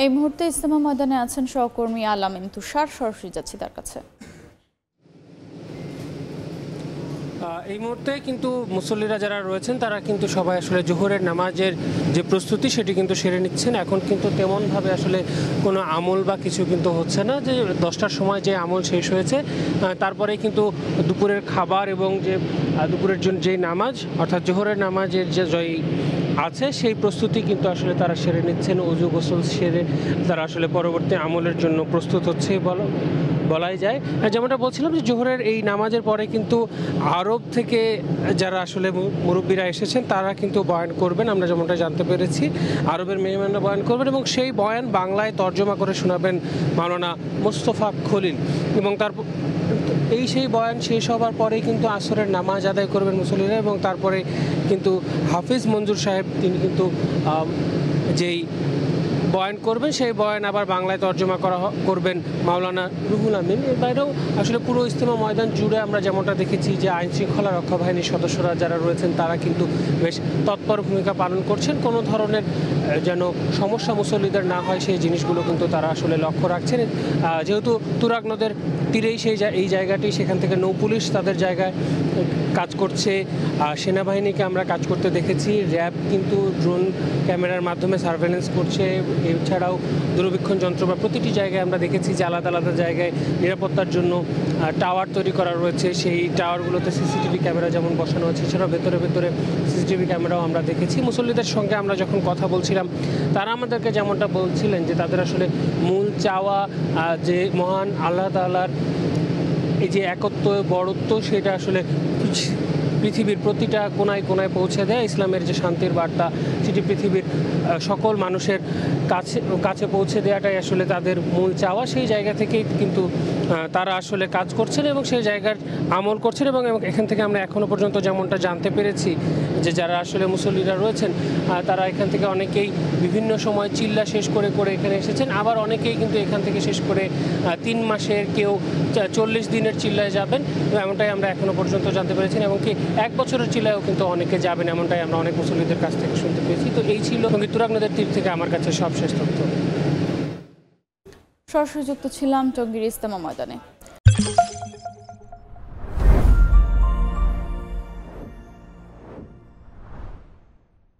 এই মুহূর্তে ইজতেমা ময়দানে আছেন সহকর্মী আলামিন তুষার, সরাসরি যাচ্ছি তার কাছে। এই মুহূর্তে কিন্তু মুসল্লিরা যারা রয়েছেন তারা কিন্তু সবাই আসলে জোহরের নামাজের যে প্রস্তুতি সেটি কিন্তু সেরে নিচ্ছেন। এখন কিন্তু তেমনভাবে আসলে কোনো আমল বা কিছু কিন্তু হচ্ছে না, যে 10টার সময় যে আমল শেষ হয়েছে তারপরে কিন্তু দুপুরের খাবার এবং যে দুপুরের জন্য যেই নামাজ অর্থাৎ জোহরের নামাজের যে জয় আছে সেই প্রস্তুতি কিন্তু আসলে তারা সেরে নিচ্ছেন। অজু গোসল সেরে তারা আসলে পরবর্তী আমলের জন্য প্রস্তুত হচ্ছে বলাই যায়। যেমনটা বলছিলাম যে জোহরের এই নামাজের পরে কিন্তু আরব থেকে যারা আসলে মুরব্বীরা এসেছেন তারা কিন্তু বয়ান করবেন, আমরা যেমনটা জানতে পেরেছি আরবের মেহমানরা বয়ান করবেন এবং সেই বয়ান বাংলায় তর্জমা করে শোনাবেন মাওলানা মোস্তফা খলিল। এবং তারপর সেই বয়ান শেষ হওয়ার পরেই কিন্তু আসরের নামাজ আদায় করবেন মুসল্লিরা এবং তারপরে কিন্তু হাফিজ মঞ্জুর সাহেব তিনি কিন্তু যেই বয়ান করবেন সেই বয়ান আবার বাংলায় তর্জমা করবেন মাওলানা রুহুল আমিন। এর বাইরেও আসলে পুরো ইজতেমা ময়দান জুড়ে আমরা যেমনটা দেখেছি যে আইন শৃঙ্খলা রক্ষা বাহিনীর সদস্যরা যারা রয়েছেন তারা কিন্তু বেশ তৎপর ভূমিকা পালন করছেন। কোনো ধরনের যেন সমস্যা মুসল্লিদের না হয় সেই জিনিসগুলো কিন্তু তারা আসলে লক্ষ্য রাখছেন। যেহেতু তুরাগ নদের তীরেই এই জায়গাটি, সেখান থেকে নৌ পুলিশ তাদের জায়গায় কাজ করছে, সেনাবাহিনীকে আমরা কাজ করতে দেখেছি, র্যাব কিন্তু ড্রোন ক্যামেরার মাধ্যমে সার্ভেলেন্স করছে। এছাড়াও দূরবীক্ষণ যন্ত্র বা প্রতিটি জায়গায় আমরা দেখেছি যে আলাদা আলাদা জায়গায় নিরাপত্তার জন্য টাওয়ার তৈরি করা রয়েছে। সেই টাওয়ারগুলোতে সিসিটিভি ক্যামেরা যেমন বসানো হচ্ছে, এছাড়াও ভেতরে ভেতরে সিসিটিভি ক্যামেরাও আমরা দেখেছি। মুসল্লিদের সঙ্গে আমরা যখন কথা বলছিলাম তারা আমাদেরকে যেমনটা বলছিলেন যে তাদের আসলে মূল চাওয়া যে মহান আল্লাহ তাআলার এই যে একত্ব বড়ত্ব সেটা আসলে পৃথিবীর প্রতিটা কোনায় কোনায় পৌঁছে দেয়। ইসলামের যে শান্তির বার্তা সেটি পৃথিবীর সকল মানুষের কাছে পৌঁছে দেওয়াটাই আসলে তাদের মূল চাওয়া। সেই জায়গা থেকেই কিন্তু তারা আসলে কাজ করছেন এবং সেই জায়গার আমল করছেন। এবং এখান থেকে আমরা এখনও পর্যন্ত যেমনটা জানতে পেরেছি যে যারা আসলে মুসল্লিরা রয়েছেন তারা এখান থেকে অনেকেই বিভিন্ন সময় চিল্লা শেষ করে করে এখানে এসেছেন, আবার অনেকেই কিন্তু এখান থেকে শেষ করে 3 মাসের, কেউ 40 দিনের চিল্লায় যাবেন এমনটাই আমরা এখনও পর্যন্ত জানতে পেরেছি। এমনকি 1 বছরের চিল্লায়ও কিন্তু অনেকে যাবেন, এমনটাই আমরা অনেক মুসল্লিদের কাছ থেকে শুনতে পেয়েছি। তো এই ছিল তুরাগ নদের তীর থেকে আমার কাছে সবশেষ তথ্য। সরাসরি যুক্ত ছিলাম টঙ্গীর ইজতেমা ময়দানে।